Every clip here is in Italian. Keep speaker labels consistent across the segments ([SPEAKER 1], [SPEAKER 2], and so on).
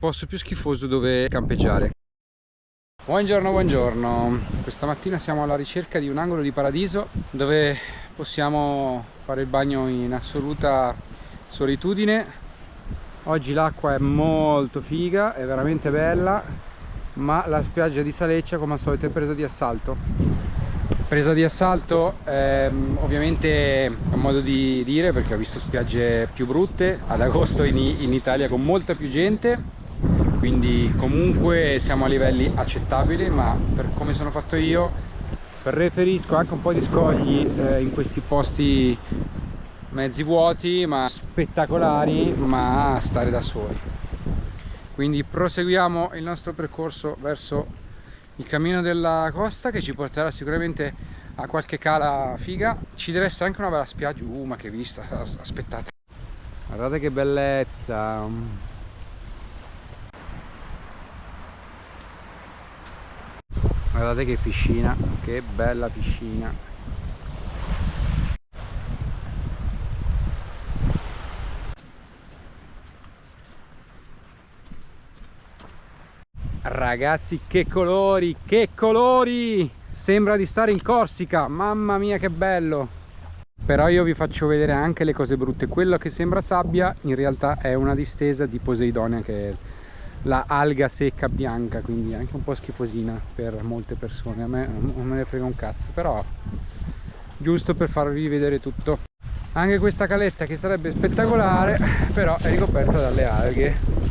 [SPEAKER 1] posto più schifoso dove campeggiare. Buongiorno, buongiorno. Questa mattina siamo alla ricerca di un angolo di paradiso dove possiamo fare il bagno in assoluta solitudine. Oggi l'acqua è molto figa, è veramente bella, ma la spiaggia di Saleccia come al solito è presa di assalto. Presa di assalto ovviamente è un modo di dire, perché ho visto spiagge più brutte ad agosto in Italia con molta più gente, quindi comunque siamo a livelli accettabili, ma per come sono fatto io preferisco anche un po' di scogli in questi posti mezzi vuoti ma spettacolari, ma stare da soli. Quindi proseguiamo il nostro percorso verso il cammino della costa, che ci porterà sicuramente a qualche cala figa. Ci deve essere anche una bella spiaggia. Ma che vista, aspettate, guardate che bellezza. Guardate che piscina, che bella piscina. Ragazzi, che colori, che colori! Sembra di stare in Corsica, mamma mia che bello! Però io vi faccio vedere anche le cose brutte. Quello che sembra sabbia in realtà è una distesa di Poseidonia, che è la alga secca bianca, quindi anche un po' schifosina per molte persone. A me non me ne frega un cazzo, però giusto per farvi vedere tutto. Anche questa caletta, che sarebbe spettacolare, però è ricoperta dalle alghe.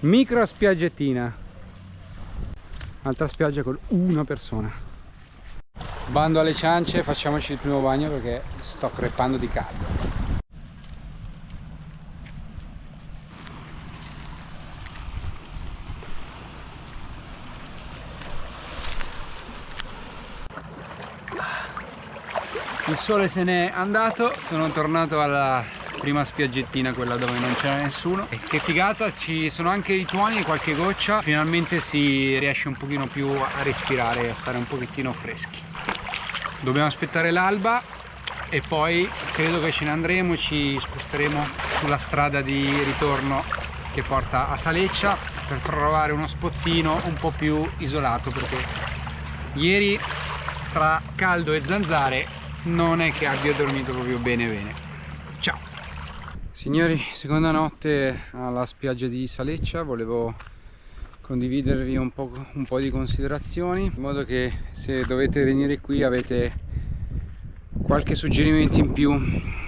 [SPEAKER 1] Micro spiaggettina, altra spiaggia con una persona. Bando alle ciance, facciamoci il primo bagno perché sto crepando di caldo. Il sole se n'è andato, sono tornato alla prima spiaggettina, quella dove non c'era nessuno, e che figata, ci sono anche i tuoni e qualche goccia. Finalmente si riesce un pochino più a respirare e a stare un pochettino freschi. Dobbiamo aspettare l'alba e poi credo che ce ne andremo, ci sposteremo sulla strada di ritorno che porta a Saleccia per trovare uno spottino un po' più isolato, perché ieri tra caldo e zanzare non è che abbia dormito proprio bene. Ciao signori, seconda notte alla spiaggia di Saleccia. Volevo condividervi un po' di considerazioni, in modo che se dovete venire qui avete qualche suggerimento in più.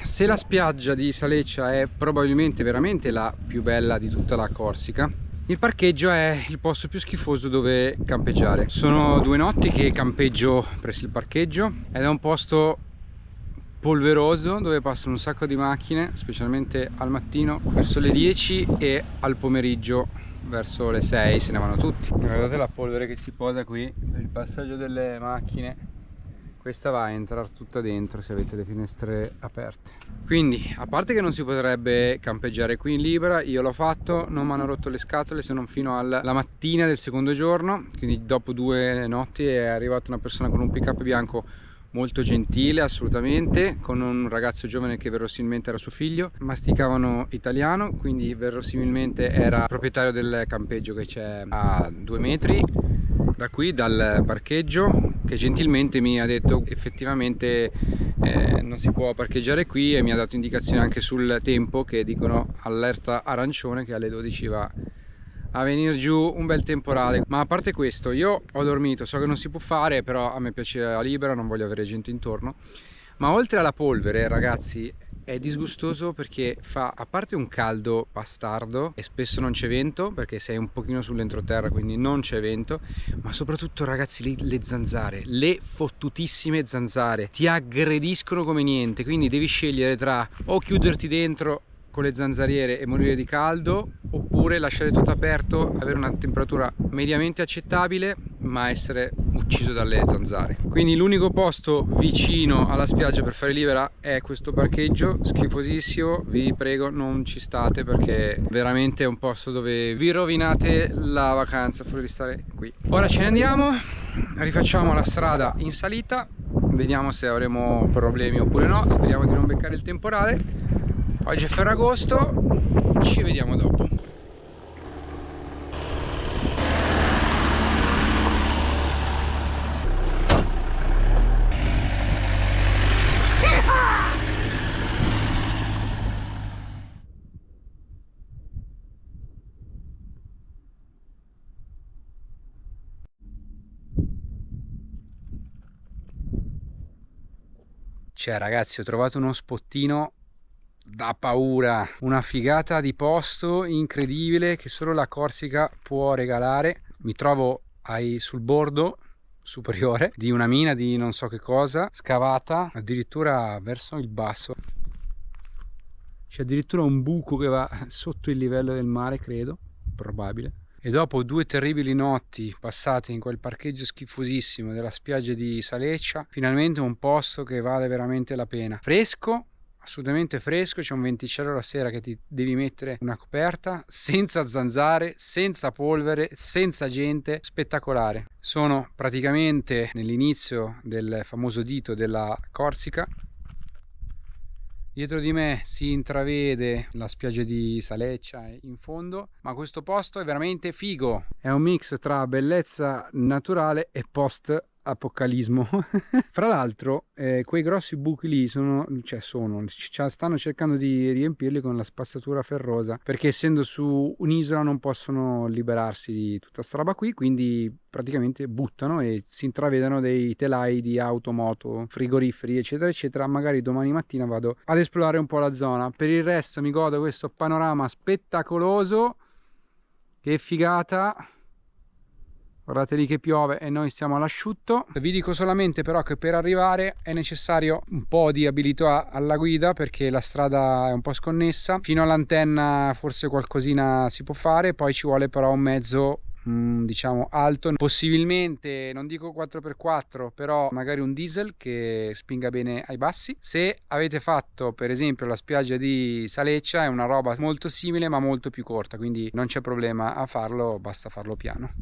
[SPEAKER 1] Se la spiaggia di Saleccia è probabilmente veramente la più bella di tutta la Corsica, il parcheggio è il posto più schifoso dove campeggiare. Sono 2 notti che campeggio presso il parcheggio ed è un posto polveroso dove passano un sacco di macchine, specialmente al mattino verso le 10 e al pomeriggio verso le 6 se ne vanno tutti. Guardate la polvere che si posa qui per il passaggio delle macchine. Questa va a entrare tutta dentro se avete le finestre aperte. Quindi, a parte che non si potrebbe campeggiare qui in libera, io l'ho fatto, non mi hanno rotto le scatole se non fino alla mattina del secondo giorno. Quindi dopo 2 notti è arrivata una persona con un pick-up bianco molto gentile, assolutamente, con un ragazzo giovane che verosimilmente era suo figlio. Masticavano italiano, quindi verosimilmente era proprietario del campeggio che c'è a 2 metri da qui, dal parcheggio, che gentilmente mi ha detto effettivamente non si può parcheggiare qui, e mi ha dato indicazioni anche sul tempo, che dicono allerta arancione, che alle 12 va a venire giù un bel temporale. Ma a parte questo, io ho dormito, so che non si può fare, però a me piace la libera, non voglio avere gente intorno. Ma oltre alla polvere, ragazzi, è disgustoso perché fa, a parte un caldo bastardo, e spesso non c'è vento perché sei un pochino sull'entroterra, quindi non c'è vento, ma soprattutto, ragazzi, le zanzare, le fottutissime zanzare ti aggrediscono come niente. Quindi devi scegliere tra o chiuderti dentro con le zanzariere e morire di caldo, oppure lasciare tutto aperto, avere una temperatura mediamente accettabile ma essere ucciso dalle zanzare. Quindi l'unico posto vicino alla spiaggia per fare libera è questo parcheggio schifosissimo. Vi prego, non ci state, perché veramente è un posto dove vi rovinate la vacanza fuori di stare qui. Ora ce ne andiamo, rifacciamo la strada in salita, vediamo se avremo problemi oppure no, speriamo di non beccare il temporale. Oggi è Ferragosto, ci vediamo dopo. Cioè ragazzi, ho trovato uno spottino da paura, una figata di posto incredibile che solo la Corsica può regalare. Mi trovo sul bordo superiore di una mina di non so che cosa, scavata addirittura verso il basso. C'è addirittura un buco che va sotto il livello del mare, credo, probabile. E dopo 2 terribili notti passate in quel parcheggio schifosissimo della spiaggia di Saleccia, finalmente un posto che vale veramente la pena. Fresco, assolutamente fresco, c'è un venticello la sera che ti devi mettere una coperta, senza zanzare, senza polvere, senza gente, spettacolare. Sono praticamente nell'inizio del famoso dito della Corsica. Dietro di me si intravede la spiaggia di Saleccia in fondo, ma questo posto è veramente figo. È un mix tra bellezza naturale e post-apocalismo. Fra l'altro, quei grossi buchi lì stanno cercando di riempirli con la spazzatura ferrosa, perché essendo su un'isola non possono liberarsi di tutta sta roba qui, quindi praticamente buttano e si intravedono dei telai di auto, moto, frigoriferi eccetera eccetera. Magari domani mattina vado ad esplorare un po' la zona. Per il resto mi godo questo panorama spettacoloso. Che figata, guardate lì che piove e noi stiamo all'asciutto. Vi dico solamente però che per arrivare è necessario un po' di abilità alla guida, perché la strada è un po' sconnessa. Fino all'antenna forse qualcosina si può fare, poi ci vuole però un mezzo diciamo alto, possibilmente non dico 4x4, però magari un diesel che spinga bene ai bassi. Se avete fatto per esempio la spiaggia di Saleccia, è una roba molto simile ma molto più corta, quindi non c'è problema a farlo, basta farlo piano.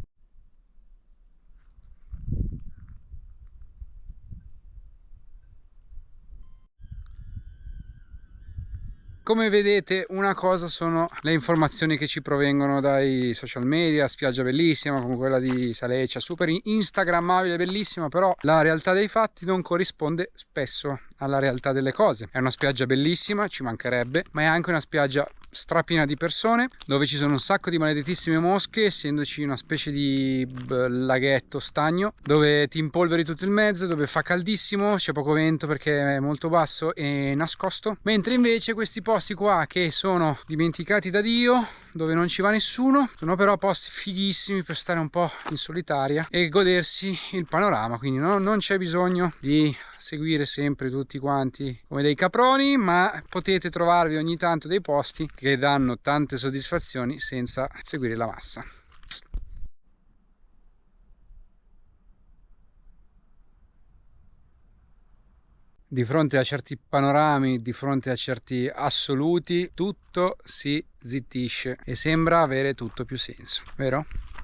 [SPEAKER 1] Come vedete, una cosa sono le informazioni che ci provengono dai social media, spiaggia bellissima come quella di Saleccia, super instagrammabile, bellissima, però la realtà dei fatti non corrisponde spesso alla realtà delle cose. È una spiaggia bellissima, ci mancherebbe, ma è anche una spiaggia strapiena di persone, dove ci sono un sacco di maledettissime mosche, essendoci una specie di laghetto stagno dove ti impolveri tutto il mezzo, dove fa caldissimo, c'è poco vento perché è molto basso e nascosto, mentre invece questi posti qua che sono dimenticati da Dio, dove non ci va nessuno, sono però posti fighissimi per stare un po' in solitaria e godersi il panorama. Quindi non c'è bisogno di seguire sempre tutti quanti come dei caproni, ma potete trovarvi ogni tanto dei posti che danno tante soddisfazioni senza seguire la massa. Di fronte a certi panorami, di fronte a certi assoluti, tutto si zittisce e sembra avere tutto più senso, vero?